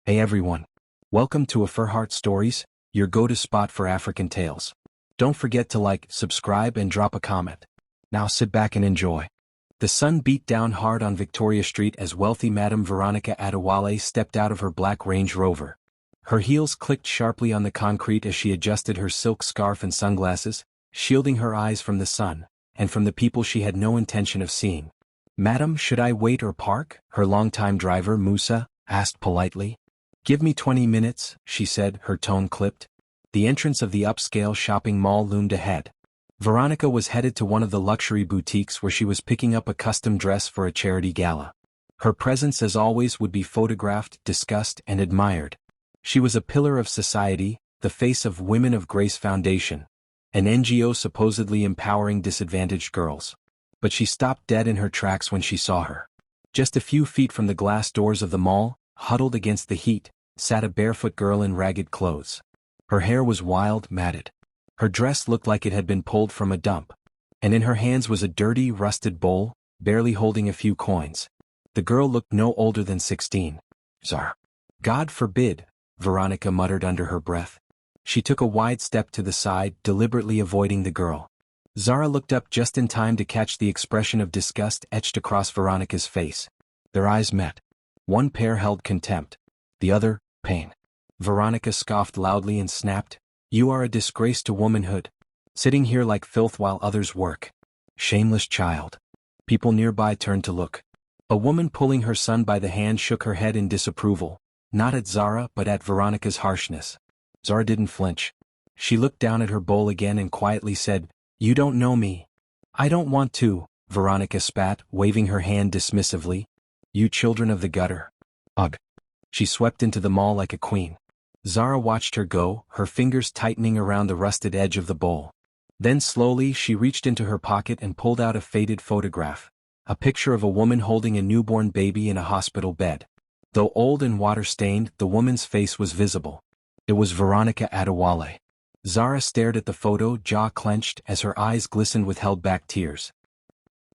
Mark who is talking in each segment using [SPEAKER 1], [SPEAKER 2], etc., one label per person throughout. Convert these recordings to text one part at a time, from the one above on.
[SPEAKER 1] Hey everyone. Welcome to AfriHeart Stories, your go-to spot for African tales. Don't forget to like, subscribe and drop a comment. Now sit back and enjoy. The sun beat down hard on Victoria Street as wealthy Madame Veronica Adewale stepped out of her black Range Rover. Her heels clicked sharply on the concrete as she adjusted her silk scarf and sunglasses, shielding her eyes from the sun, and from the people she had no intention of seeing. "Madam, should I wait or park?" her longtime driver, Musa, asked politely. "Give me 20 minutes, she said, her tone clipped. The entrance of the upscale shopping mall loomed ahead. Veronica was headed to one of the luxury boutiques where she was picking up a custom dress for a charity gala. Her presence, as always, would be photographed, discussed, and admired. She was a pillar of society, the face of Women of Grace Foundation, an NGO supposedly empowering disadvantaged girls. But she stopped dead in her tracks when she saw her. Just a few feet from the glass doors of the mall, huddled against the heat, sat a barefoot girl in ragged clothes. Her hair was wild, matted. Her dress looked like it had been pulled from a dump. And in her hands was a dirty, rusted bowl, barely holding a few coins. The girl looked no older than 16. "Zara. God forbid," Veronica muttered under her breath. She took a wide step to the side, deliberately avoiding the girl. Zara looked up just in time to catch the expression of disgust etched across Veronica's face. Their eyes met. One pair held contempt. The other, pain. Veronica scoffed loudly and snapped, "You are a disgrace to womanhood. Sitting here like filth while others work. Shameless child." People nearby turned to look. A woman pulling her son by the hand shook her head in disapproval, not at Zara but at Veronica's harshness. Zara didn't flinch. She looked down at her bowl again and quietly said, "You don't know me." "I don't want to," Veronica spat, waving her hand dismissively. "You children of the gutter." Ugh. She swept into the mall like a queen. Zara watched her go, her fingers tightening around the rusted edge of the bowl. Then slowly she reached into her pocket and pulled out a faded photograph, a picture of a woman holding a newborn baby in a hospital bed. Though old and water-stained, the woman's face was visible. It was Veronica Adewale. Zara stared at the photo, jaw clenched, as her eyes glistened with held-back tears.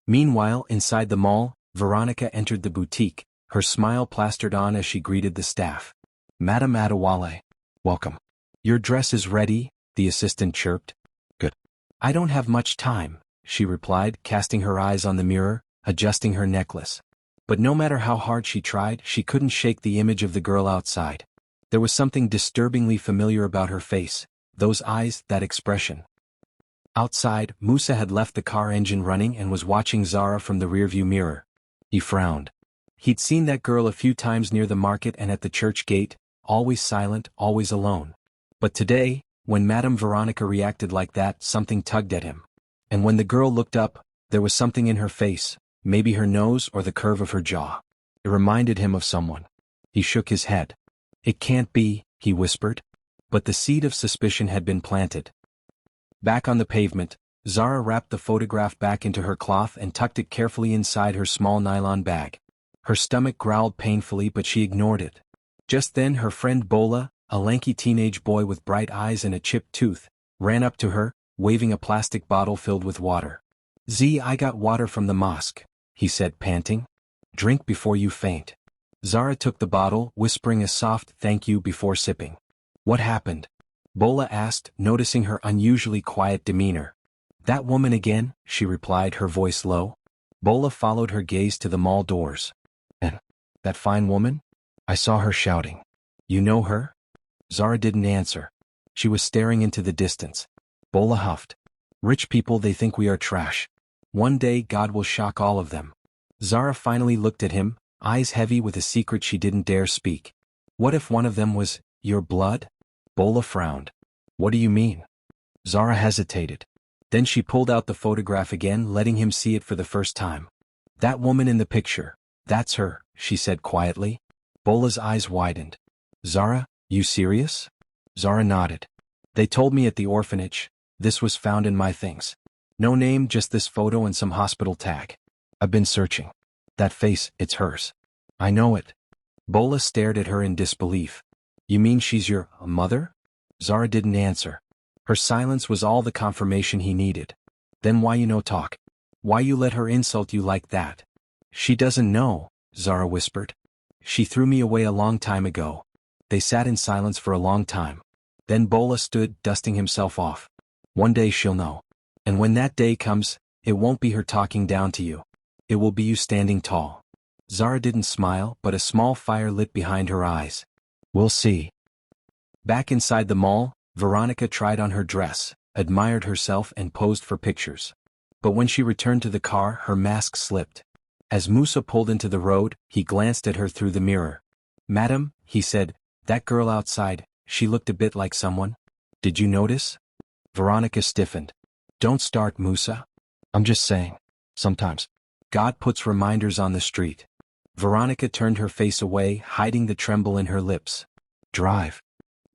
[SPEAKER 1] Meanwhile, inside the mall, Veronica entered the boutique, her smile plastered on as she greeted the staff. "Madame Adewale, welcome. Your dress is ready," the assistant chirped. "Good. I don't have much time," she replied, casting her eyes on the mirror, adjusting her necklace. But no matter how hard she tried, she couldn't shake the image of the girl outside. There was something disturbingly familiar about her face, those eyes, that expression. Outside, Musa had left the car engine running and was watching Zara from the rearview mirror. He frowned. He'd seen that girl a few times near the market and at the church gate, always silent, always alone. But today, when Madame Veronica reacted like that, something tugged at him. And when the girl looked up, there was something in her face, maybe her nose or the curve of her jaw. It reminded him of someone. He shook his head. "It can't be," he whispered. But the seed of suspicion had been planted. Back on the pavement, Zara wrapped the photograph back into her cloth and tucked it carefully inside her small nylon bag. Her stomach growled painfully, but she ignored it. Just then her friend Bola, a lanky teenage boy with bright eyes and a chipped tooth, ran up to her, waving a plastic bottle filled with water. "I got water from the mosque," he said, panting. "Drink before you faint." Zara took the bottle, whispering a soft thank you before sipping. "What happened?" Bola asked, noticing her unusually quiet demeanor. "That woman again," she replied, her voice low. Bola followed her gaze to the mall doors. "And that fine woman? I saw her shouting. You know her?" Zara didn't answer. She was staring into the distance. Bola huffed. "Rich people, they think we are trash. One day God will shock all of them." Zara finally looked at him, eyes heavy with a secret she didn't dare speak. "What if one of them was your blood?" Bola frowned. "What do you mean?" Zara hesitated. Then she pulled out the photograph again, letting him see it for the first time. "That woman in the picture, that's her," she said quietly. Bola's eyes widened. "Zara, you serious?" Zara nodded. "They told me at the orphanage. This was found in my things. No name, just this photo and some hospital tag. I've been searching. That face, it's hers. I know it." Bola stared at her in disbelief. "You mean she's your mother?" Zara didn't answer. Her silence was all the confirmation he needed. "Then why you no talk? Why you let her insult you like that?" "She doesn't know," Zara whispered. "She threw me away a long time ago. They sat in silence for a long time. Then Bola stood, dusting himself off. One day she'll know. And when that day comes, it won't be her talking down to you. It will be you standing tall. Zara didn't smile, but a small fire lit behind her eyes. We'll see. Back inside the mall, Veronica tried on her dress, admired herself and posed for pictures. But when she returned to the car, her mask slipped. As Musa pulled into the road, he glanced at her through the mirror. Madam, he said, that girl outside, she looked a bit like someone. Did you notice? Veronica stiffened. Don't start, Musa. I'm just saying. Sometimes. God puts reminders on the street. Veronica turned her face away, hiding the tremble in her lips. Drive.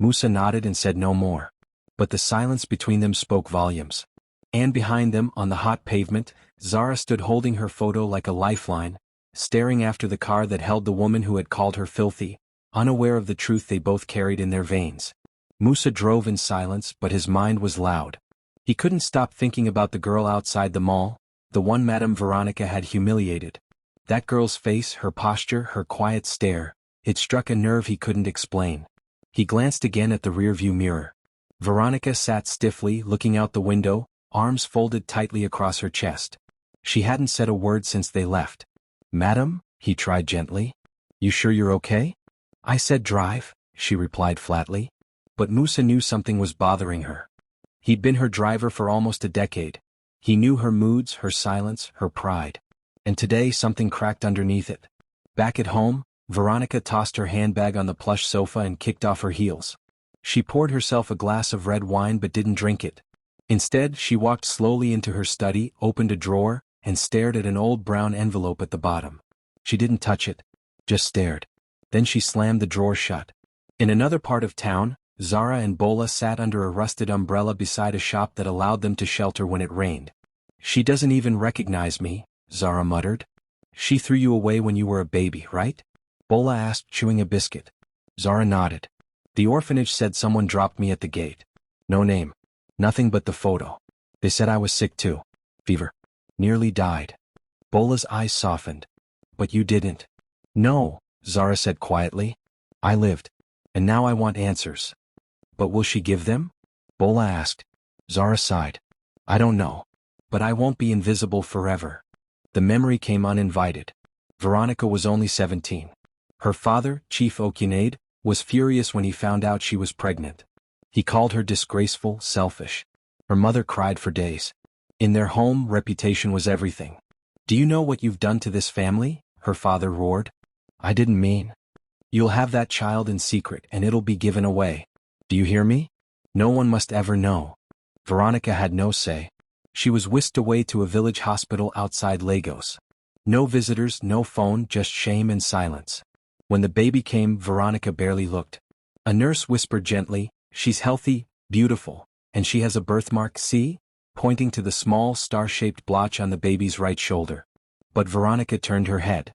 [SPEAKER 1] Musa nodded and said no more. But the silence between them spoke volumes. And behind them, on the hot pavement, Zara stood holding her photo like a lifeline, staring after the car that held the woman who had called her filthy, unaware of the truth they both carried in their veins. Musa drove in silence, but his mind was loud. He couldn't stop thinking about the girl outside the mall, the one Madame Veronica had humiliated. That girl's face, her posture, her quiet stare, it struck a nerve he couldn't explain. He glanced again at the rearview mirror. Veronica sat stiffly, looking out the window, arms folded tightly across her chest. She hadn't said a word since they left. Madam, he tried gently. You sure you're okay? I said drive, she replied flatly. But Musa knew something was bothering her. He'd been her driver for almost a decade. He knew her moods, her silence, her pride. And today something cracked underneath it. Back at home, Veronica tossed her handbag on the plush sofa and kicked off her heels. She poured herself a glass of red wine but didn't drink it. Instead, she walked slowly into her study, opened a drawer, and stared at an old brown envelope at the bottom. She didn't touch it, just stared. Then she slammed the drawer shut. In another part of town, Zara and Bola sat under a rusted umbrella beside a shop that allowed them to shelter when it rained. She doesn't even recognize me, Zara muttered. She threw you away when you were a baby, right? Bola asked, chewing a biscuit. Zara nodded. The orphanage said someone dropped me at the gate. No name. Nothing but the photo. They said I was sick too. Fever. Nearly died. Bola's eyes softened. But you didn't. No, Zara said quietly. I lived. And now I want answers. But will she give them? Bola asked. Zara sighed. I don't know. But I won't be invisible forever. The memory came uninvited. Veronica was only 17. Her father, Chief Okinade, was furious when he found out she was pregnant. He called her disgraceful, selfish. Her mother cried for days. In their home, reputation was everything. Do you know what you've done to this family? Her father roared. I didn't mean. You'll have that child in secret and it'll be given away. Do you hear me? No one must ever know. Veronica had no say. She was whisked away to a village hospital outside Lagos. No visitors, no phone, just shame and silence. When the baby came, Veronica barely looked. A nurse whispered gently, she's healthy, beautiful, and she has a birthmark, see? Pointing to the small star-shaped blotch on the baby's right shoulder. But Veronica turned her head.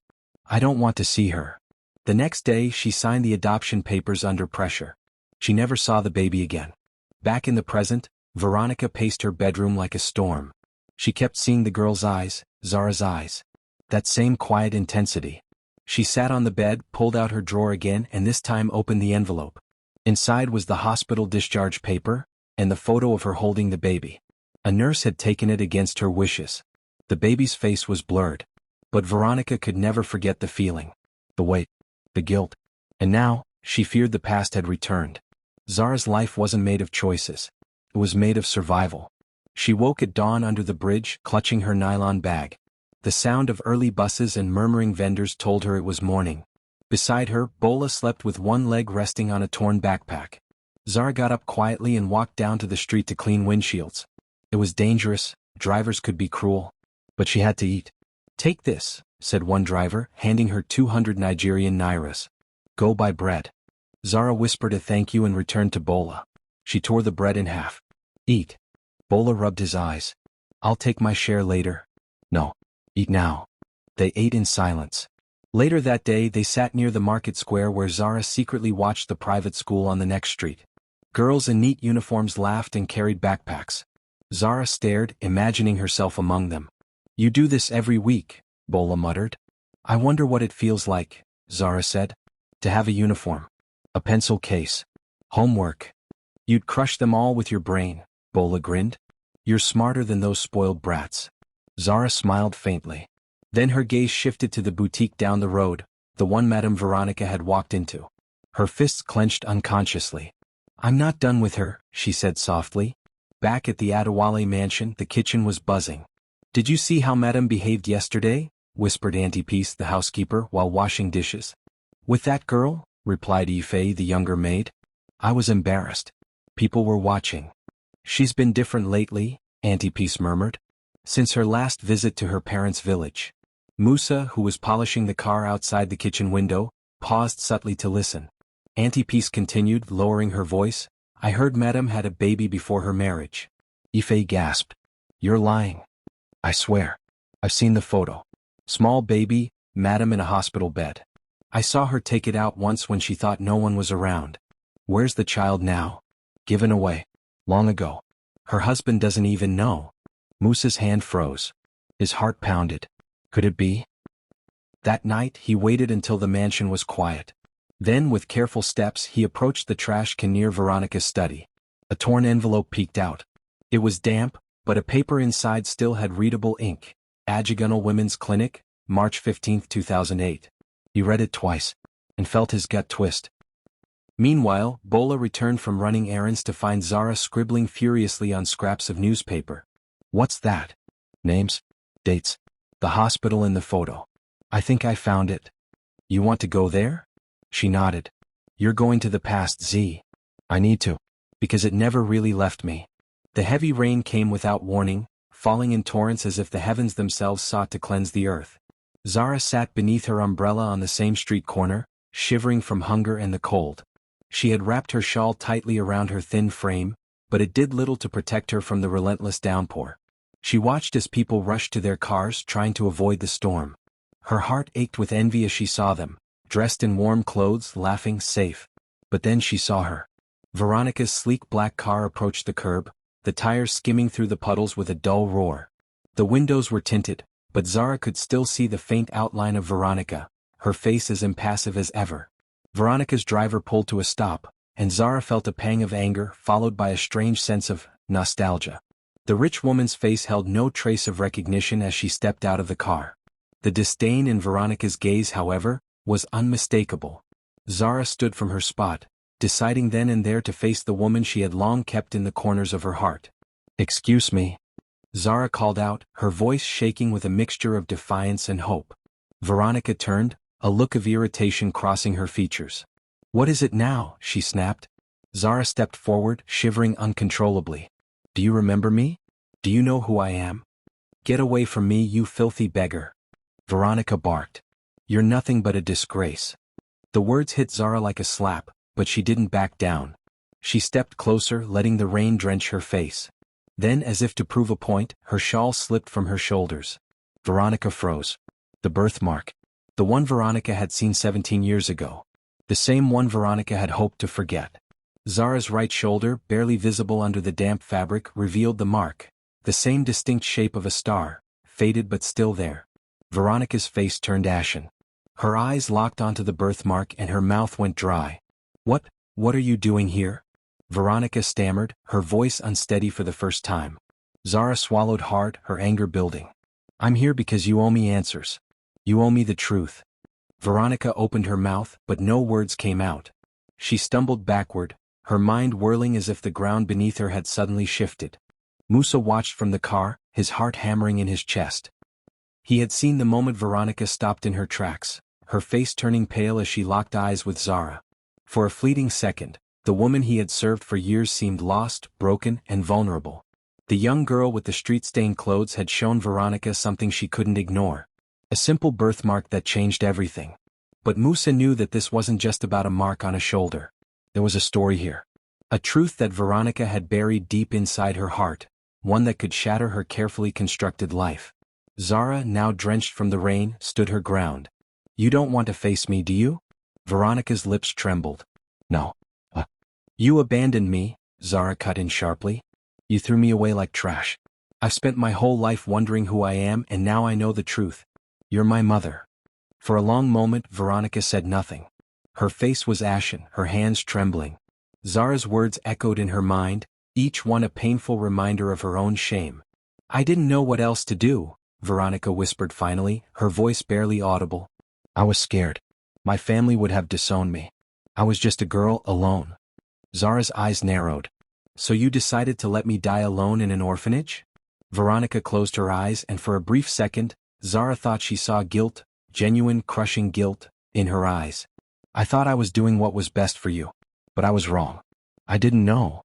[SPEAKER 1] I don't want to see her. The next day, she signed the adoption papers under pressure. She never saw the baby again. Back in the present, Veronica paced her bedroom like a storm. She kept seeing the girl's eyes, Zara's eyes. That same quiet intensity. She sat on the bed, pulled out her drawer again and this time opened the envelope. Inside was the hospital discharge paper, and the photo of her holding the baby. A nurse had taken it against her wishes. The baby's face was blurred. But Veronica could never forget the feeling. The weight. The guilt. And now, she feared the past had returned. Zara's life wasn't made of choices. It was made of survival. She woke at dawn under the bridge, clutching her nylon bag. The sound of early buses and murmuring vendors told her it was morning. Beside her, Bola slept with one leg resting on a torn backpack. Zara got up quietly and walked down to the street to clean windshields. It was dangerous, drivers could be cruel. But she had to eat. Take this, said one driver, handing her 200 Nigerian nairas. Go buy bread. Zara whispered a thank you and returned to Bola. She tore the bread in half. Eat. Bola rubbed his eyes. I'll take my share later. No. Eat now. They ate in silence. Later that day they sat near the market square where Zara secretly watched the private school on the next street. Girls in neat uniforms laughed and carried backpacks. Zara stared, imagining herself among them. You do this every week, Bola muttered. I wonder what it feels like, Zara said. To have a uniform. A pencil case. Homework. You'd crush them all with your brain, Bola grinned. You're smarter than those spoiled brats. Zara smiled faintly. Then her gaze shifted to the boutique down the road, the one Madame Veronica had walked into. Her fists clenched unconsciously. I'm not done with her, she said softly. Back at the Adewale mansion, the kitchen was buzzing. Did you see how Madame behaved yesterday? Whispered Auntie Peace, the housekeeper, while washing dishes. With that girl? Replied Ife, the younger maid. I was embarrassed. People were watching. She's been different lately, Auntie Peace murmured. Since her last visit to her parents' village. Musa, who was polishing the car outside the kitchen window, paused subtly to listen. Auntie Peace continued, lowering her voice. I heard Madame had a baby before her marriage. Ife gasped. You're lying. I swear. I've seen the photo. Small baby, Madame in a hospital bed. I saw her take it out once when she thought no one was around. Where's the child now? Given away. Long ago. Her husband doesn't even know. Musa's hand froze. His heart pounded. Could it be? That night he waited until the mansion was quiet. Then with careful steps he approached the trash can near Veronica's study. A torn envelope peeked out. It was damp, but a paper inside still had readable ink. Ajigunal Women's Clinic, March 15, 2008. He read it twice, and felt his gut twist. Meanwhile, Bola returned from running errands to find Zara scribbling furiously on scraps of newspaper. What's that? Names? Dates? The hospital in the photo. I think I found it. You want to go there? She nodded. You're going to the past, Z. I need to. Because it never really left me. The heavy rain came without warning, falling in torrents as if the heavens themselves sought to cleanse the earth. Zara sat beneath her umbrella on the same street corner, shivering from hunger and the cold. She had wrapped her shawl tightly around her thin frame, but it did little to protect her from the relentless downpour. She watched as people rushed to their cars trying to avoid the storm. Her heart ached with envy as she saw them, dressed in warm clothes, laughing, safe. But then she saw her. Veronica's sleek black car approached the curb, the tires skimming through the puddles with a dull roar. The windows were tinted, but Zara could still see the faint outline of Veronica, her face as impassive as ever. Veronica's driver pulled to a stop, and Zara felt a pang of anger followed by a strange sense of nostalgia. The rich woman's face held no trace of recognition as she stepped out of the car. The disdain in Veronica's gaze, however, was unmistakable. Zara stood from her spot, deciding then and there to face the woman she had long kept in the corners of her heart. Excuse me. Zara called out, her voice shaking with a mixture of defiance and hope. Veronica turned, a look of irritation crossing her features. What is it now? She snapped. Zara stepped forward, shivering uncontrollably. Do you remember me? Do you know who I am? Get away from me, you filthy beggar. Veronica barked. You're nothing but a disgrace. The words hit Zara like a slap, but she didn't back down. She stepped closer, letting the rain drench her face. Then, as if to prove a point, her shawl slipped from her shoulders. Veronica froze. The birthmark. The one Veronica had seen 17 years ago. The same one Veronica had hoped to forget. Zara's right shoulder, barely visible under the damp fabric, revealed the mark. The same distinct shape of a star, faded but still there. Veronica's face turned ashen. Her eyes locked onto the birthmark and her mouth went dry. What are you doing here? Veronica stammered, her voice unsteady for the first time. Zara swallowed hard, her anger building. I'm here because you owe me answers. You owe me the truth. Veronica opened her mouth, but no words came out. She stumbled backward, her mind whirling as if the ground beneath her had suddenly shifted. Musa watched from the car, his heart hammering in his chest. He had seen the moment Veronica stopped in her tracks, her face turning pale as she locked eyes with Zara. For a fleeting second, the woman he had served for years seemed lost, broken, and vulnerable. The young girl with the street-stained clothes had shown Veronica something she couldn't ignore. A simple birthmark that changed everything. But Musa knew that this wasn't just about a mark on a shoulder. There was a story here. A truth that Veronica had buried deep inside her heart, one that could shatter her carefully constructed life. Zara, now drenched from the rain, stood her ground. You don't want to face me, do you? Veronica's lips trembled. No. You abandoned me, Zara cut in sharply. You threw me away like trash. I've spent my whole life wondering who I am, and now I know the truth. You're my mother. For a long moment, Veronica said nothing. Her face was ashen, her hands trembling. Zara's words echoed in her mind, each one a painful reminder of her own shame. "I didn't know what else to do," Veronica whispered finally, her voice barely audible. "I was scared. My family would have disowned me. I was just a girl, alone." Zara's eyes narrowed. "So you decided to let me die alone in an orphanage?" Veronica closed her eyes, and for a brief second, Zara thought she saw guilt, genuine crushing guilt, in her eyes. "I thought I was doing what was best for you. But I was wrong. I didn't know."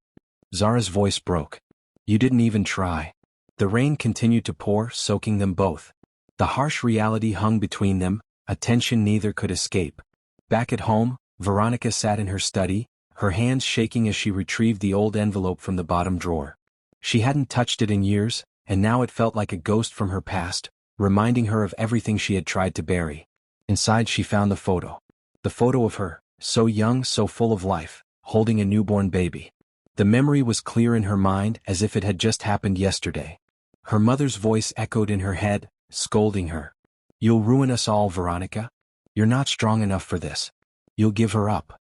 [SPEAKER 1] Zara's voice broke. "You didn't even try." The rain continued to pour, soaking them both. The harsh reality hung between them, a tension neither could escape. Back at home, Veronica sat in her study, her hands shaking as she retrieved the old envelope from the bottom drawer. She hadn't touched it in years, and now it felt like a ghost from her past, reminding her of everything she had tried to bury. Inside she found the photo. The photo of her, so young, so full of life, holding a newborn baby. The memory was clear in her mind, as if it had just happened yesterday. Her mother's voice echoed in her head, scolding her. "You'll ruin us all, Veronica. You're not strong enough for this. You'll give her up."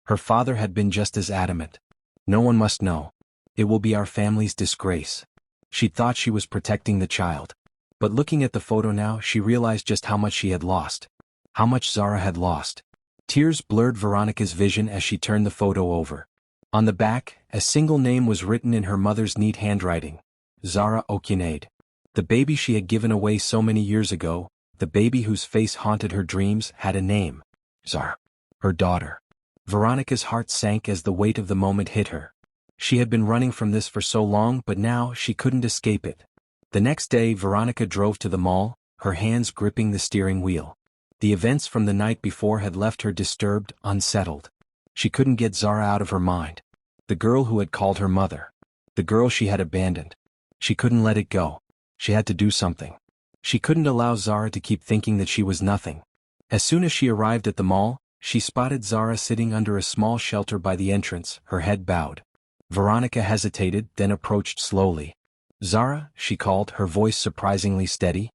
[SPEAKER 1] Her father had been just as adamant. "No one must know. It will be our family's disgrace." She thought she was protecting the child. But looking at the photo now, she realized just how much she had lost. How much Zara had lost. Tears blurred Veronica's vision as she turned the photo over. On the back, a single name was written in her mother's neat handwriting. Zara Okinade. The baby she had given away so many years ago, the baby whose face haunted her dreams, had a name. Zara. Her daughter. Veronica's heart sank as the weight of the moment hit her. She had been running from this for so long, but now she couldn't escape it. The next day, Veronica drove to the mall, her hands gripping the steering wheel. The events from the night before had left her disturbed, unsettled. She couldn't get Zara out of her mind. The girl who had called her mother. The girl she had abandoned. She couldn't let it go. She had to do something. She couldn't allow Zara to keep thinking that she was nothing. As soon as she arrived at the mall, she spotted Zara sitting under a small shelter by the entrance, her head bowed. Veronica hesitated, then approached slowly. "Zara," she called, her voice surprisingly steady.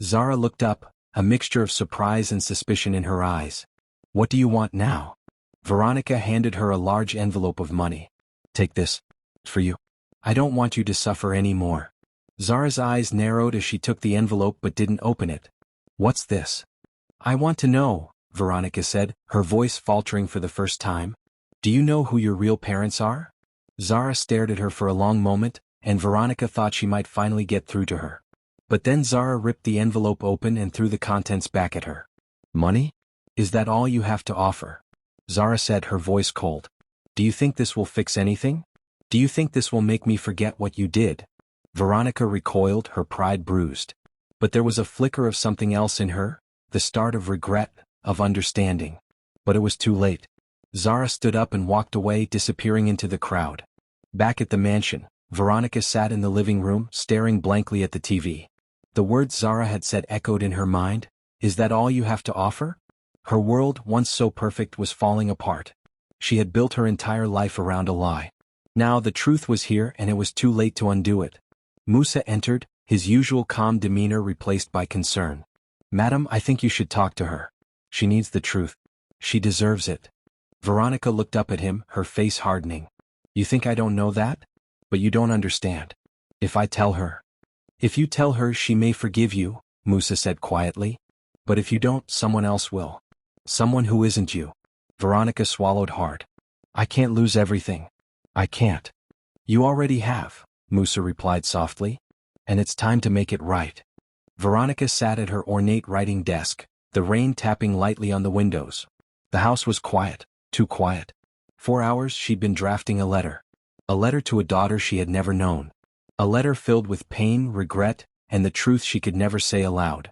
[SPEAKER 1] Zara looked up, a mixture of surprise and suspicion in her eyes. "What do you want now?" Veronica handed her a large envelope of money. "Take this. It's for you. I don't want you to suffer any more." Zara's eyes narrowed as she took the envelope but didn't open it. "What's this?" "I want to know," Veronica said, her voice faltering for the first time. "Do you know who your real parents are?" Zara stared at her for a long moment, and Veronica thought she might finally get through to her. But then Zara ripped the envelope open and threw the contents back at her. "Money? Is that all you have to offer?" Zara said, her voice cold. "Do you think this will fix anything? Do you think this will make me forget what you did?" Veronica recoiled, her pride bruised. But there was a flicker of something else in her, the start of regret, of understanding. But it was too late. Zara stood up and walked away, disappearing into the crowd. Back at the mansion, Veronica sat in the living room, staring blankly at the TV. The words Zara had said echoed in her mind. "Is that all you have to offer?" Her world, once so perfect, was falling apart. She had built her entire life around a lie. Now the truth was here, and it was too late to undo it. Musa entered, his usual calm demeanor replaced by concern. "Madam, I think you should talk to her. She needs the truth. She deserves it." Veronica looked up at him, her face hardening. "You think I don't know that? But you don't understand. If I tell her..." "If you tell her, she may forgive you," Musa said quietly. "But if you don't, someone else will. Someone who isn't you." Veronica swallowed hard. "I can't lose everything. I can't." "You already have," Musa replied softly. "And it's time to make it right." Veronica sat at her ornate writing desk, the rain tapping lightly on the windows. The house was quiet, too quiet. 4 hours she'd been drafting a letter. A letter to a daughter she had never known. A letter filled with pain, regret, and the truth she could never say aloud.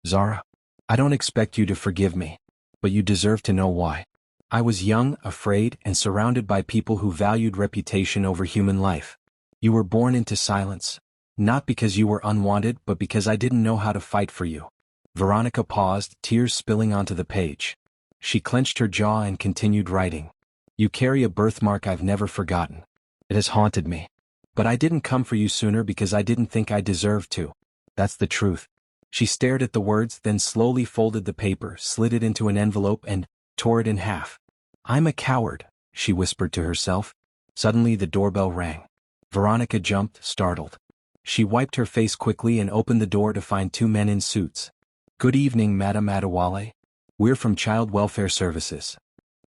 [SPEAKER 1] "Zara, I don't expect you to forgive me. But you deserve to know why. I was young, afraid, and surrounded by people who valued reputation over human life. You were born into silence. Not because you were unwanted, but because I didn't know how to fight for you." Veronica paused, tears spilling onto the page. She clenched her jaw and continued writing. "You carry a birthmark I've never forgotten. It has haunted me. But I didn't come for you sooner because I didn't think I deserved to. That's the truth." She stared at the words, then slowly folded the paper, slid it into an envelope, and tore it in half. I'm a coward, she whispered to herself. Suddenly the doorbell rang. Veronica jumped, startled. She wiped her face quickly and opened the door to find two men in suits. Good evening, Madame Adewale. We're from Child Welfare Services.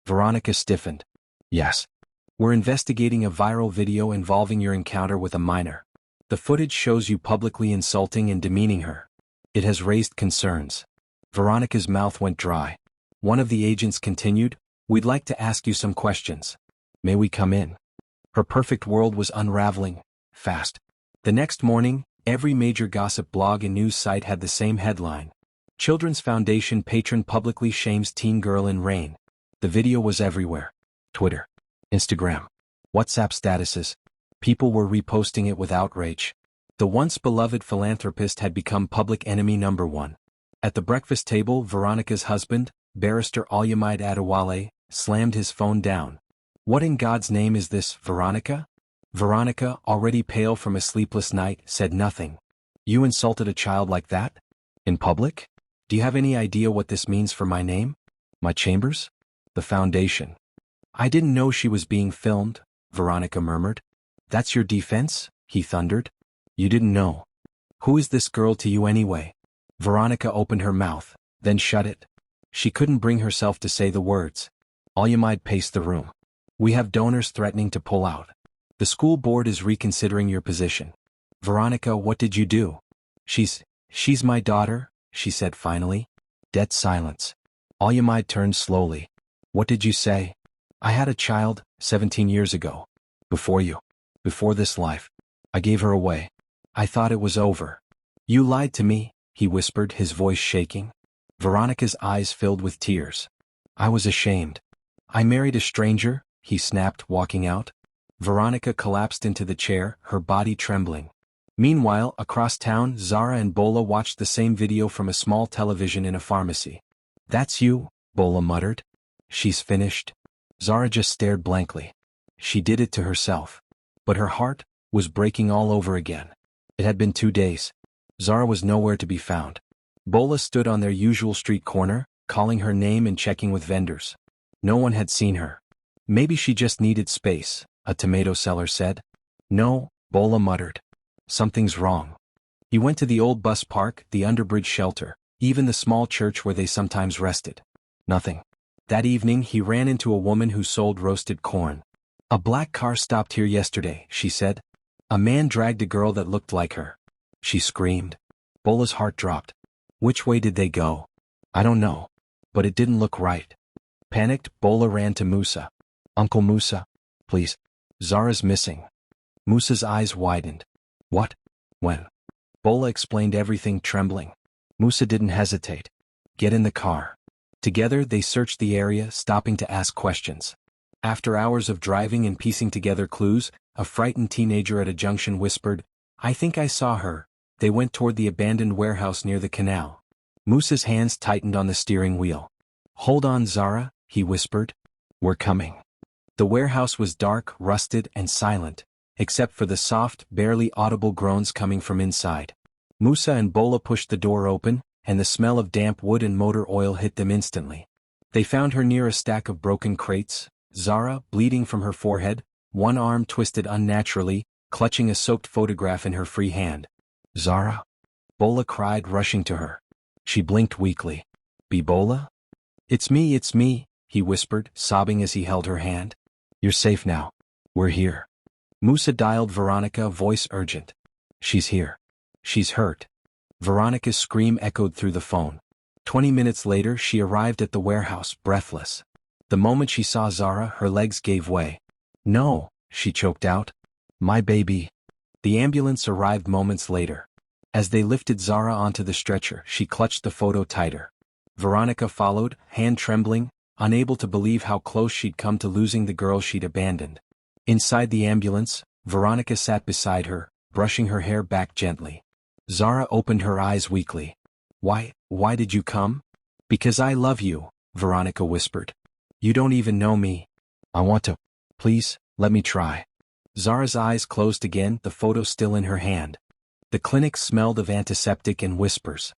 [SPEAKER 1] Veronica stiffened. Yes. We're investigating a viral video involving your encounter with a minor. The footage shows you publicly insulting and demeaning her. It has raised concerns. Veronica's mouth went dry. One of the agents continued, We'd like to ask you some questions. May we come in? Her perfect world was unraveling, fast. The next morning, every major gossip blog and news site had the same headline. Children's Foundation patron publicly shames teen girl in rain. The video was everywhere. Twitter, Instagram, WhatsApp statuses. People were reposting it with outrage. The once beloved philanthropist had become public enemy number one. At the breakfast table, Veronica's husband, Barrister Alyamide Adewale, slammed his phone down. What in God's name is this, Veronica? Veronica, already pale from a sleepless night, said nothing. You insulted a child like that? In public? Do you have any idea what this means for my name? My chambers? The foundation. I didn't know she was being filmed, Veronica murmured. That's your defense? He thundered. You didn't know. Who is this girl to you anyway? Veronica opened her mouth, then shut it. She couldn't bring herself to say the words. Alyamide paced the room. We have donors threatening to pull out. The school board is reconsidering your position. Veronica, what did you do? She's my daughter, she said finally. Dead silence. Alyamide turned slowly. What did you say? I had a child, 17 years ago. Before you. Before this life. I gave her away. I thought it was over. You lied to me, he whispered, his voice shaking. Veronica's eyes filled with tears. I was ashamed. I married a stranger, he snapped, walking out. Veronica collapsed into the chair, her body trembling. Meanwhile, across town, Zara and Bola watched the same video from a small television in a pharmacy. That's you, Bola muttered. She's finished. Zara just stared blankly. She did it to herself. But her heart was breaking all over again. It had been 2 days. Zara was nowhere to be found. Bola stood on their usual street corner, calling her name and checking with vendors. No one had seen her. Maybe she just needed space, a tomato seller said. No, Bola muttered. Something's wrong. He went to the old bus park, the underbridge shelter, even the small church where they sometimes rested. Nothing. That evening he ran into a woman who sold roasted corn. A black car stopped here yesterday, she said. A man dragged a girl that looked like her. She screamed. Bola's heart dropped. Which way did they go? I don't know. But it didn't look right. Panicked, Bola ran to Musa. Uncle Musa, please. Zara's missing. Musa's eyes widened. What? When? Bola explained everything, trembling. Musa didn't hesitate. Get in the car. Together they searched the area, stopping to ask questions. After hours of driving and piecing together clues, a frightened teenager at a junction whispered, I think I saw her. They went toward the abandoned warehouse near the canal. Musa's hands tightened on the steering wheel. Hold on, Zara, he whispered. We're coming. The warehouse was dark, rusted, and silent, except for the soft, barely audible groans coming from inside. Musa and Bola pushed the door open, and the smell of damp wood and motor oil hit them instantly. They found her near a stack of broken crates, Zara, bleeding from her forehead, one arm twisted unnaturally, clutching a soaked photograph in her free hand. Zara? Bola cried, rushing to her. She blinked weakly. Be Bola? It's me, he whispered, sobbing as he held her hand. You're safe now. We're here. Musa dialed Veronica, voice urgent. She's here. She's hurt. Veronica's scream echoed through the phone. 20 minutes later she arrived at the warehouse, breathless. The moment she saw Zara, her legs gave way. No, she choked out. My baby. The ambulance arrived moments later. As they lifted Zara onto the stretcher, she clutched the photo tighter. Veronica followed, hand trembling, unable to believe how close she'd come to losing the girl she'd abandoned. Inside the ambulance, Veronica sat beside her, brushing her hair back gently. Zara opened her eyes weakly. Why did you come? Because I love you, Veronica whispered. You don't even know me. I want to. Please, let me try. Zara's eyes closed again, the photo still in her hand. The clinic smelled of antiseptic and whispers.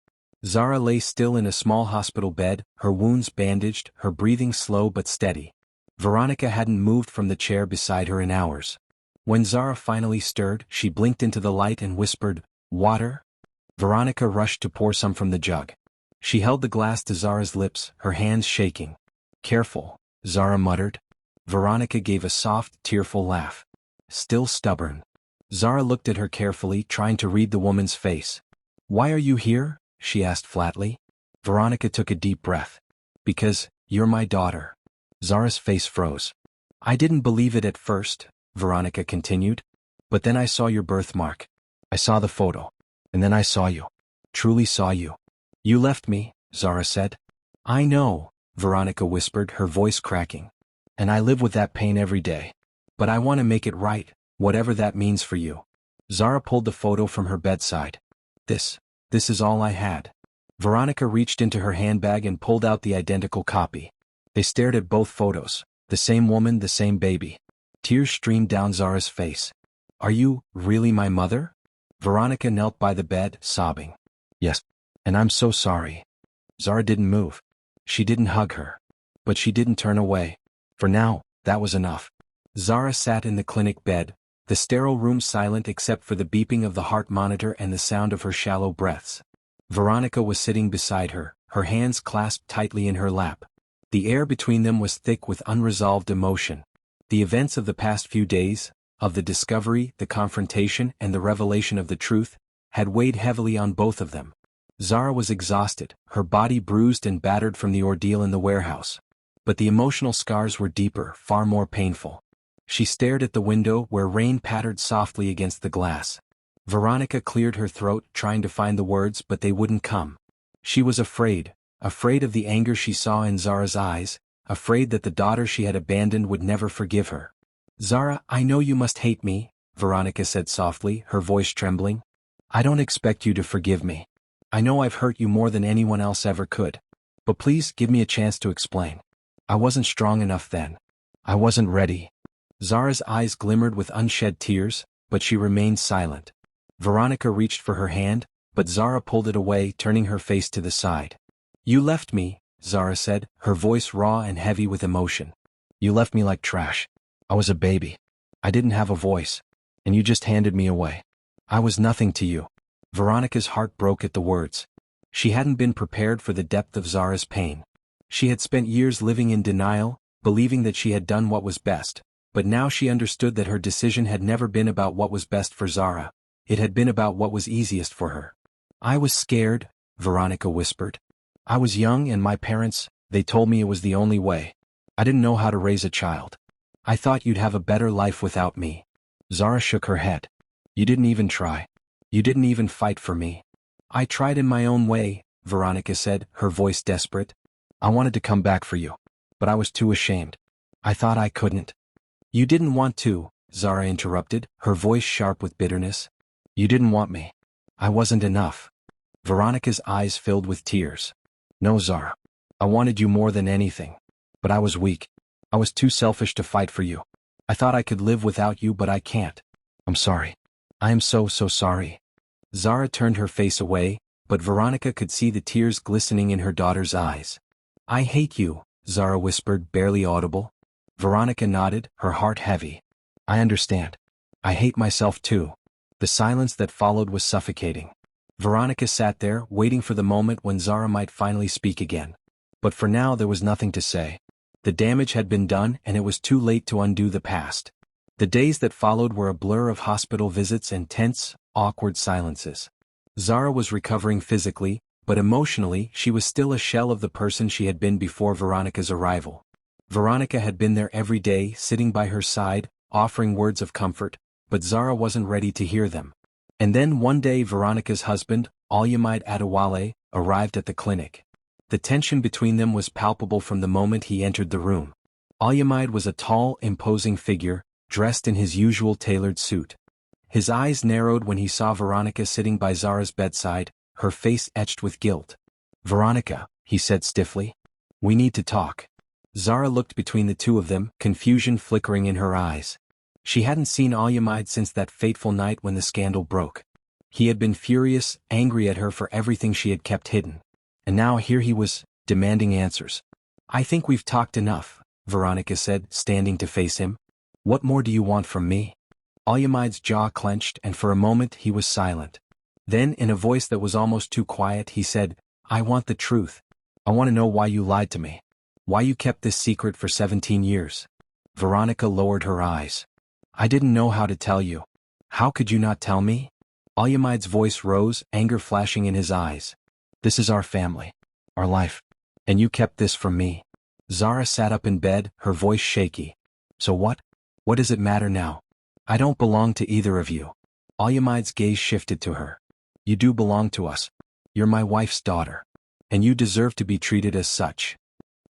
[SPEAKER 1] Zara lay still in a small hospital bed, her wounds bandaged, her breathing slow but steady. Veronica hadn't moved from the chair beside her in hours. When Zara finally stirred, she blinked into the light and whispered, "Water?" Veronica rushed to pour some from the jug. She held the glass to Zara's lips, her hands shaking. "Careful," Zara muttered. Veronica gave a soft, tearful laugh. "Still stubborn." Zara looked at her carefully, trying to read the woman's face. "Why are you here?" she asked flatly. Veronica took a deep breath. "Because you're my daughter." Zara's face froze. "I didn't believe it at first," Veronica continued. "But then I saw your birthmark. I saw the photo. And then I saw you. Truly saw you." "You left me," Zara said. "I know," Veronica whispered, her voice cracking. "And I live with that pain every day. But I want to make it right, whatever that means for you." Zara pulled the photo from her bedside. This is all I had." Veronica reached into her handbag and pulled out the identical copy. They stared at both photos, the same woman, the same baby. Tears streamed down Zara's face. "Are you really my mother?" Veronica knelt by the bed, sobbing. "Yes. And I'm so sorry." Zara didn't move. She didn't hug her. But she didn't turn away. For now, that was enough. Zara sat in the clinic bed, the sterile room silent except for the beeping of the heart monitor and the sound of her shallow breaths. Veronica was sitting beside her, her hands clasped tightly in her lap. The air between them was thick with unresolved emotion. The events of the past few days, of the discovery, the confrontation, and the revelation of the truth, had weighed heavily on both of them. Zara was exhausted, her body bruised and battered from the ordeal in the warehouse. But the emotional scars were deeper, far more painful. She stared at the window where rain pattered softly against the glass. Veronica cleared her throat, trying to find the words, but they wouldn't come. She was afraid of the anger she saw in Zara's eyes, afraid that the daughter she had abandoned would never forgive her. "Zara, I know you must hate me," Veronica said softly, her voice trembling. "I don't expect you to forgive me. I know I've hurt you more than anyone else ever could. But please give me a chance to explain. I wasn't strong enough then. I wasn't ready." Zara's eyes glimmered with unshed tears, but she remained silent. Veronica reached for her hand, but Zara pulled it away, turning her face to the side. "You left me," Zara said, her voice raw and heavy with emotion. "You left me like trash. I was a baby. I didn't have a voice. And you just handed me away. I was nothing to you." Veronica's heart broke at the words. She hadn't been prepared for the depth of Zara's pain. She had spent years living in denial, believing that she had done what was best, but now she understood that her decision had never been about what was best for Zara. It had been about what was easiest for her. "I was scared," Veronica whispered. "I was young and my parents, they told me it was the only way. I didn't know how to raise a child. I thought you'd have a better life without me." Zara shook her head. "You didn't even try. You didn't even fight for me." "I tried in my own way," Veronica said, her voice desperate. "I wanted to come back for you. But I was too ashamed. I thought I couldn't." "You didn't want to," Zara interrupted, her voice sharp with bitterness. "You didn't want me. I wasn't enough." Veronica's eyes filled with tears. "No, Zara. I wanted you more than anything. But I was weak. I was too selfish to fight for you. I thought I could live without you, but I can't. I'm sorry. I am so sorry." Zara turned her face away, but Veronica could see the tears glistening in her daughter's eyes. "I hate you," Zara whispered, barely audible. Veronica nodded, her heart heavy. "I understand. I hate myself too." The silence that followed was suffocating. Veronica sat there, waiting for the moment when Zara might finally speak again. But for now there was nothing to say. The damage had been done and it was too late to undo the past. The days that followed were a blur of hospital visits and tense, awkward silences. Zara was recovering physically, but emotionally she was still a shell of the person she had been before Veronica's arrival. Veronica had been there every day, sitting by her side, offering words of comfort, but Zara wasn't ready to hear them. And then one day Veronica's husband, Alyamide Adewale, arrived at the clinic. The tension between them was palpable from the moment he entered the room. Alyamide was a tall, imposing figure, dressed in his usual tailored suit. His eyes narrowed when he saw Veronica sitting by Zara's bedside, her face etched with guilt. "Veronica," he said stiffly. "We need to talk." Zara looked between the two of them, confusion flickering in her eyes. She hadn't seen Alyamide since that fateful night when the scandal broke. He had been furious, angry at her for everything she had kept hidden. And now here he was, demanding answers. "I think we've talked enough," Veronica said, standing to face him. What more do you want from me? Olyamide's jaw clenched, and for a moment he was silent. Then, in a voice that was almost too quiet, he said, I want the truth. I want to know why you lied to me. Why you kept this secret for 17 years. Veronica lowered her eyes. I didn't know how to tell you. How could you not tell me? Olyamide's voice rose, anger flashing in his eyes. This is our family. Our life. And you kept this from me. Zara sat up in bed, her voice shaky. So what? What does it matter now? I don't belong to either of you. Olyamide's gaze shifted to her. You do belong to us. You're my wife's daughter. And you deserve to be treated as such.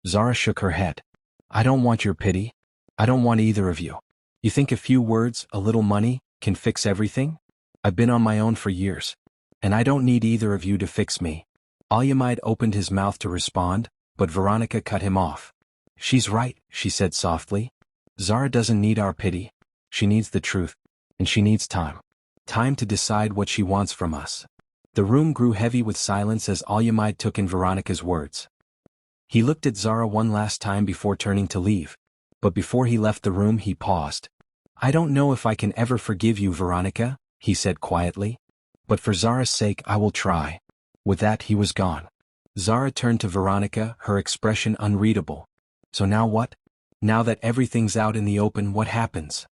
[SPEAKER 1] Zara shook her head. I don't want your pity. I don't want either of you. You think a few words, a little money, can fix everything? I've been on my own for years. And I don't need either of you to fix me. Olyamide opened his mouth to respond, but Veronica cut him off. She's right, she said softly. Zara doesn't need our pity. She needs the truth. And she needs time. Time to decide what she wants from us. The room grew heavy with silence as Olyamide took in Veronica's words. He looked at Zara one last time before turning to leave. But before he left the room he paused. I don't know if I can ever forgive you, Veronica, he said quietly. But for Zara's sake I will try. With that he was gone. Zara turned to Veronica, her expression unreadable. So now what? Now that everything's out in the open, what happens?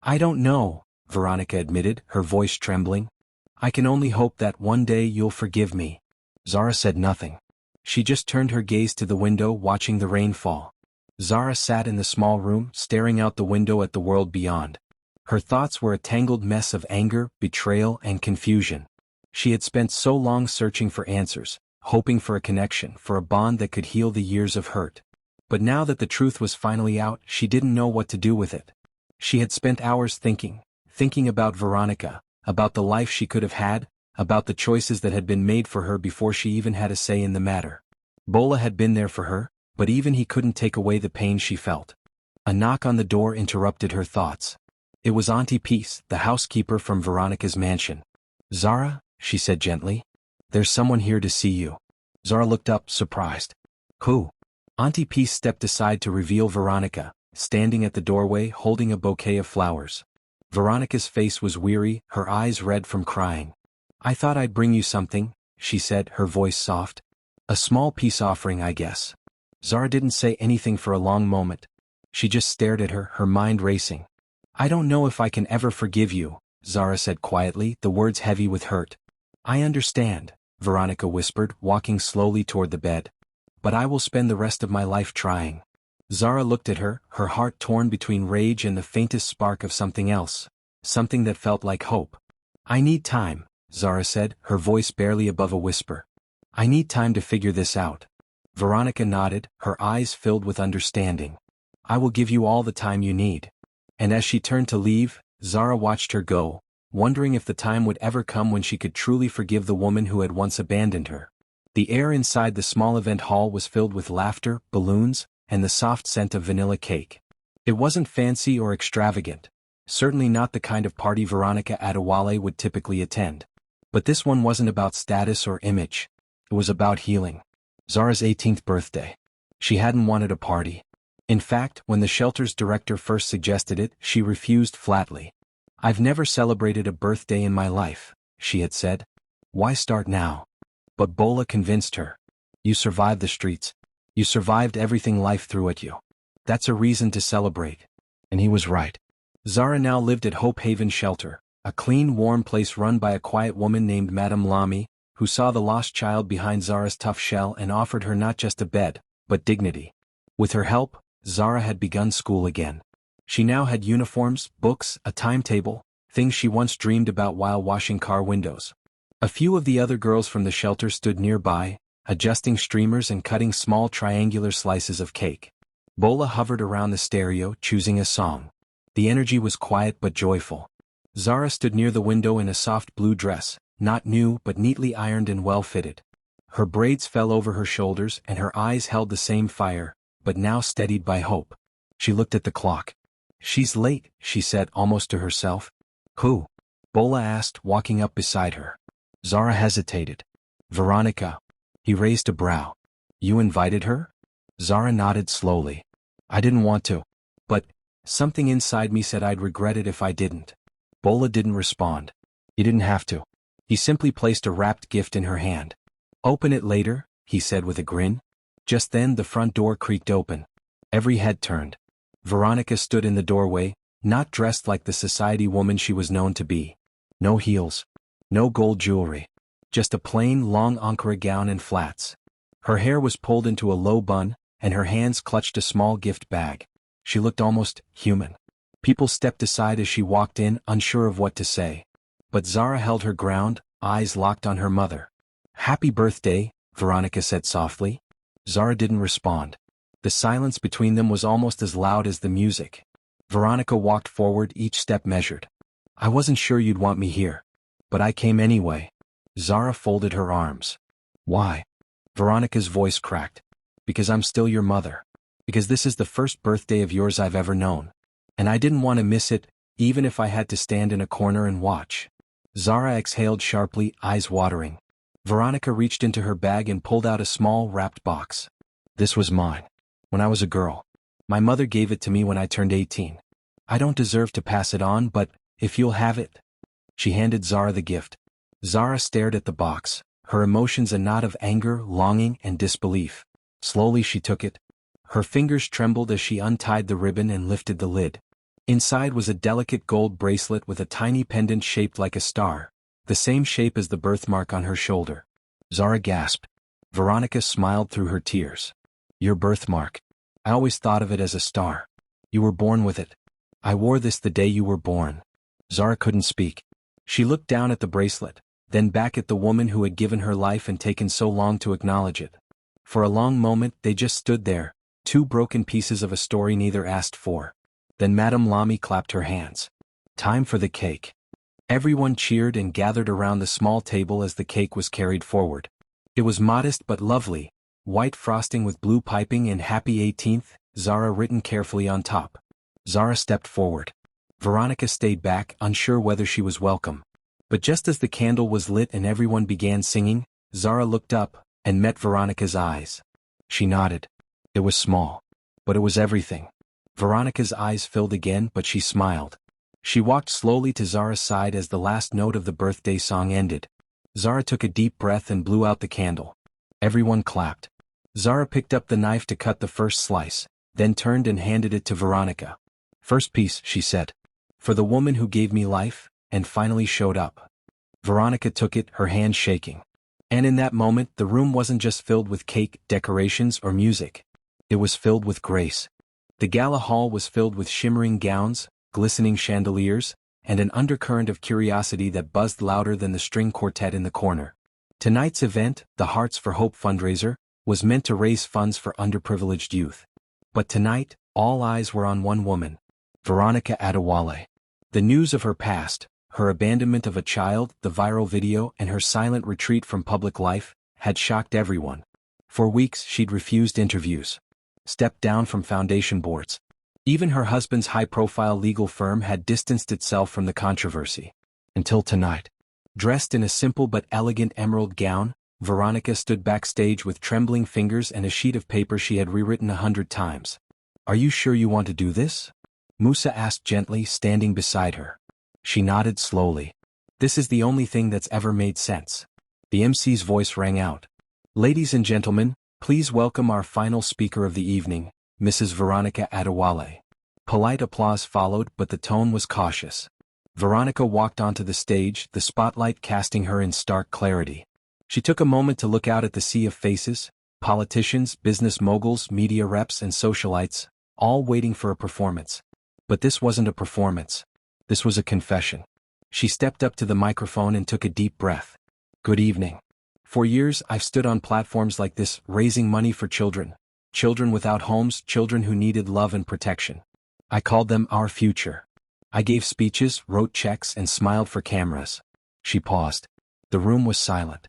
[SPEAKER 1] I don't know, Veronica admitted, her voice trembling. I can only hope that one day you'll forgive me. Zara said nothing. She just turned her gaze to the window, watching the rain fall. Zara sat in the small room, staring out the window at the world beyond. Her thoughts were a tangled mess of anger, betrayal, and confusion. She had spent so long searching for answers, hoping for a connection, for a bond that could heal the years of hurt. But now that the truth was finally out, she didn't know what to do with it. She had spent hours thinking about Veronica, about the life she could have had, about the choices that had been made for her before she even had a say in the matter. Bola had been there for her, but even he couldn't take away the pain she felt. A knock on the door interrupted her thoughts. It was Auntie Peace, the housekeeper from Veronica's mansion. Zara, she said gently. There's someone here to see you. Zara looked up, surprised. Who? Auntie Peace stepped aside to reveal Veronica, standing at the doorway holding a bouquet of flowers. Veronica's face was weary, her eyes red from crying. I thought I'd bring you something, she said, her voice soft. A small peace offering, I guess. Zara didn't say anything for a long moment. She just stared at her, her mind racing. I don't know if I can ever forgive you, Zara said quietly, the words heavy with hurt. I understand, Veronica whispered, walking slowly toward the bed. But I will spend the rest of my life trying. Zara looked at her, her heart torn between rage and the faintest spark of something else. Something that felt like hope. I need time, Zara said, her voice barely above a whisper. I need time to figure this out. Veronica nodded, her eyes filled with understanding. I will give you all the time you need. And as she turned to leave, Zara watched her go, wondering if the time would ever come when she could truly forgive the woman who had once abandoned her. The air inside the small event hall was filled with laughter, balloons, and the soft scent of vanilla cake. It wasn't fancy or extravagant. Certainly not the kind of party Veronica Adewale would typically attend. But this one wasn't about status or image. It was about healing. Zara's 18th birthday. She hadn't wanted a party. In fact, when the shelter's director first suggested it, she refused flatly. I've never celebrated a birthday in my life, she had said. Why start now? But Bola convinced her. You survived the streets. You survived everything life threw at you. That's a reason to celebrate. And he was right. Zara now lived at Hope Haven Shelter, a clean, warm place run by a quiet woman named Madame Lamy, who saw the lost child behind Zara's tough shell and offered her not just a bed, but dignity. With her help, Zara had begun school again. She now had uniforms, books, a timetable, things she once dreamed about while washing car windows. A few of the other girls from the shelter stood nearby, adjusting streamers and cutting small triangular slices of cake. Bola hovered around the stereo, choosing a song. The energy was quiet but joyful. Zara stood near the window in a soft blue dress, not new but neatly ironed and well-fitted. Her braids fell over her shoulders and her eyes held the same fire, but now steadied by hope. She looked at the clock. She's late, she said almost to herself. Who? Bola asked, walking up beside her. Zara hesitated. Veronica. He raised a brow. You invited her? Zara nodded slowly. I didn't want to. But something inside me said I'd regret it if I didn't. Bola didn't respond. He didn't have to. He simply placed a wrapped gift in her hand. Open it later, he said with a grin. Just then the front door creaked open. Every head turned. Veronica stood in the doorway, not dressed like the society woman she was known to be. No heels. No gold jewelry. Just a plain, long Ankara gown and flats. Her hair was pulled into a low bun, and her hands clutched a small gift bag. She looked almost human. People stepped aside as she walked in, unsure of what to say. But Zara held her ground, eyes locked on her mother. "Happy birthday," Veronica said softly. Zara didn't respond. The silence between them was almost as loud as the music. Veronica walked forward, each step measured. "I wasn't sure you'd want me here. But I came anyway." Zara folded her arms. "Why?" Veronica's voice cracked. "Because I'm still your mother. Because this is the first birthday of yours I've ever known. And I didn't want to miss it, even if I had to stand in a corner and watch." Zara exhaled sharply, eyes watering. Veronica reached into her bag and pulled out a small, wrapped box. "This was mine. When I was a girl. My mother gave it to me when I turned 18. I don't deserve to pass it on, but if you'll have it." She handed Zara the gift. Zara stared at the box, her emotions a knot of anger, longing, and disbelief. Slowly she took it. Her fingers trembled as she untied the ribbon and lifted the lid. Inside was a delicate gold bracelet with a tiny pendant shaped like a star, the same shape as the birthmark on her shoulder. Zara gasped. Veronica smiled through her tears. "Your birthmark. I always thought of it as a star. You were born with it. I wore this the day you were born." Zara couldn't speak. She looked down at the bracelet, then back at the woman who had given her life and taken so long to acknowledge it. For a long moment they just stood there, two broken pieces of a story neither asked for. Then Madame Lamy clapped her hands. "Time for the cake." Everyone cheered and gathered around the small table as the cake was carried forward. It was modest but lovely, white frosting with blue piping and "Happy 18th, Zara" written carefully on top. Zara stepped forward. Veronica stayed back, unsure whether she was welcome. But just as the candle was lit and everyone began singing, Zara looked up and met Veronica's eyes. She nodded. It was small. But it was everything. Veronica's eyes filled again, but she smiled. She walked slowly to Zara's side as the last note of the birthday song ended. Zara took a deep breath and blew out the candle. Everyone clapped. Zara picked up the knife to cut the first slice, then turned and handed it to Veronica. "First piece," she said. "For the woman who gave me life, and finally showed up." Veronica took it, her hand shaking. And in that moment the room wasn't just filled with cake, decorations, or music. It was filled with grace. The gala hall was filled with shimmering gowns, glistening chandeliers, and an undercurrent of curiosity that buzzed louder than the string quartet in the corner. Tonight's event, the Hearts for Hope fundraiser, was meant to raise funds for underprivileged youth. But tonight, all eyes were on one woman, Veronica Adewale. The news of her past, her abandonment of a child, the viral video, and her silent retreat from public life, had shocked everyone. For weeks she'd refused interviews, stepped down from foundation boards. Even her husband's high-profile legal firm had distanced itself from the controversy. Until tonight. Dressed in a simple but elegant emerald gown, Veronica stood backstage with trembling fingers and a sheet of paper she had rewritten 100 times. "Are you sure you want to do this?" Musa asked gently, standing beside her. She nodded slowly. "This is the only thing that's ever made sense." The MC's voice rang out. "Ladies and gentlemen, please welcome our final speaker of the evening, Mrs. Veronica Adewale." Polite applause followed, but the tone was cautious. Veronica walked onto the stage, the spotlight casting her in stark clarity. She took a moment to look out at the sea of faces, politicians, business moguls, media reps, and socialites, all waiting for a performance. But this wasn't a performance. This was a confession. She stepped up to the microphone and took a deep breath. "Good evening. For years I've stood on platforms like this, raising money for children. Children without homes, children who needed love and protection. I called them our future. I gave speeches, wrote checks, and smiled for cameras." She paused. The room was silent.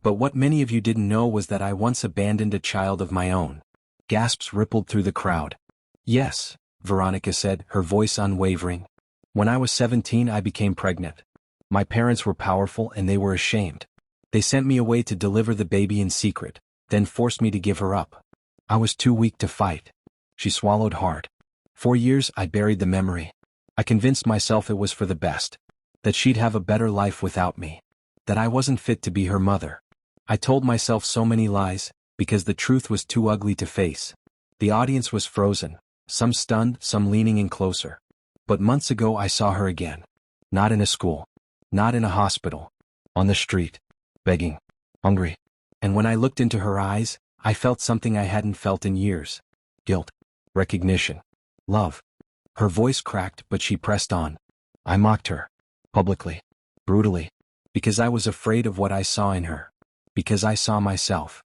[SPEAKER 1] "But what many of you didn't know was that I once abandoned a child of my own." Gasps rippled through the crowd. "Yes," Veronica said, her voice unwavering. "When I was 17 I became pregnant. My parents were powerful and they were ashamed. They sent me away to deliver the baby in secret, then forced me to give her up. I was too weak to fight. She swallowed hard. For years I buried the memory. I convinced myself it was for the best. That she'd have a better life without me. That I wasn't fit to be her mother. I told myself so many lies, because the truth was too ugly to face. The audience was frozen, some stunned, some leaning in closer. But months ago I saw her again. Not in a school. Not in a hospital. On the street. Begging. Hungry. And when I looked into her eyes, I felt something I hadn't felt in years. Guilt. Recognition. Love. Her voice cracked, but she pressed on. I mocked her. Publicly. Brutally. Because I was afraid of what I saw in her. Because I saw myself.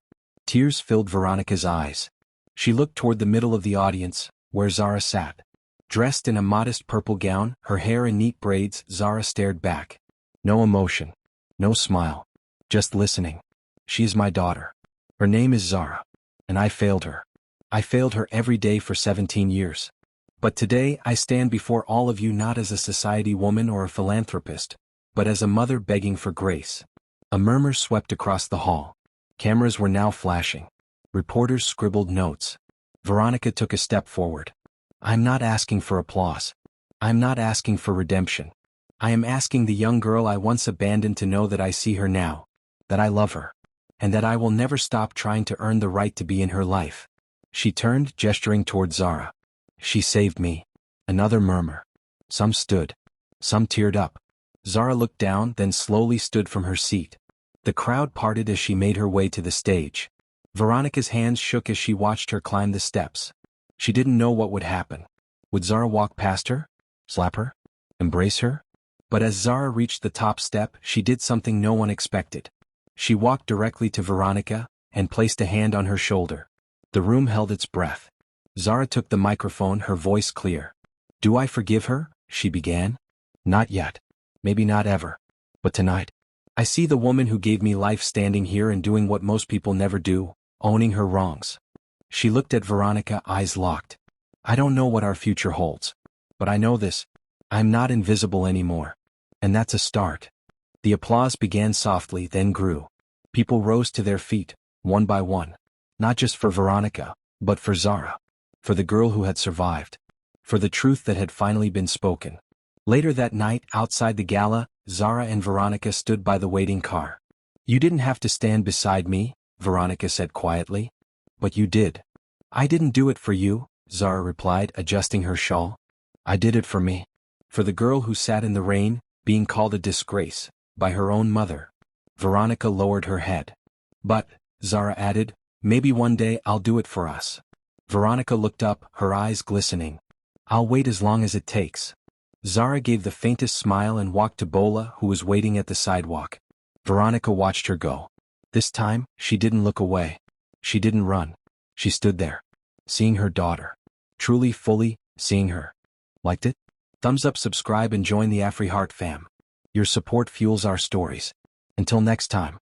[SPEAKER 1] Tears filled Veronica's eyes. She looked toward the middle of the audience, where Zara sat. Dressed in a modest purple gown, her hair in neat braids, Zara stared back. No emotion. No smile. Just listening. She is my daughter. Her name is Zara. And I failed her. I failed her every day for 17 years. But today I stand before all of you not as a society woman or a philanthropist, but as a mother begging for grace. A murmur swept across the hall. Cameras were now flashing. Reporters scribbled notes. Veronica took a step forward. I'm not asking for applause. I'm not asking for redemption. I am asking the young girl I once abandoned to know that I see her now, that I love her, and that I will never stop trying to earn the right to be in her life. She turned, gesturing toward Zara. She saved me. Another murmur. Some stood. Some teared up. Zara looked down, then slowly stood from her seat. The crowd parted as she made her way to the stage. Veronica's hands shook as she watched her climb the steps. She didn't know what would happen. Would Zara walk past her? Slap her? Embrace her? But as Zara reached the top step, she did something no one expected. She walked directly to Veronica and placed a hand on her shoulder. The room held its breath. Zara took the microphone, her voice clear. Do I forgive her? She began. Not yet. Maybe not ever. But tonight. I see the woman who gave me life standing here and doing what most people never do, owning her wrongs. She looked at Veronica, eyes locked. I don't know what our future holds. But I know this. I'm not invisible anymore. And that's a start. The applause began softly, then grew. People rose to their feet, one by one. Not just for Veronica, but for Zara. For the girl who had survived. For the truth that had finally been spoken. Later that night, outside the gala, Zara and Veronica stood by the waiting car. You didn't have to stand beside me, Veronica said quietly. But you did. I didn't do it for you, Zara replied, adjusting her shawl. I did it for me. For the girl who sat in the rain, being called a disgrace, by her own mother. Veronica lowered her head. But, Zara added, maybe one day I'll do it for us. Veronica looked up, her eyes glistening. I'll wait as long as it takes. Zara gave the faintest smile and walked to Bola, who was waiting at the sidewalk. Veronica watched her go. This time, she didn't look away. She didn't run. She stood there. Seeing her daughter. Truly, fully, seeing her. Liked it? Thumbs up, subscribe and join the AfriHeart fam. Your support fuels our stories. Until next time.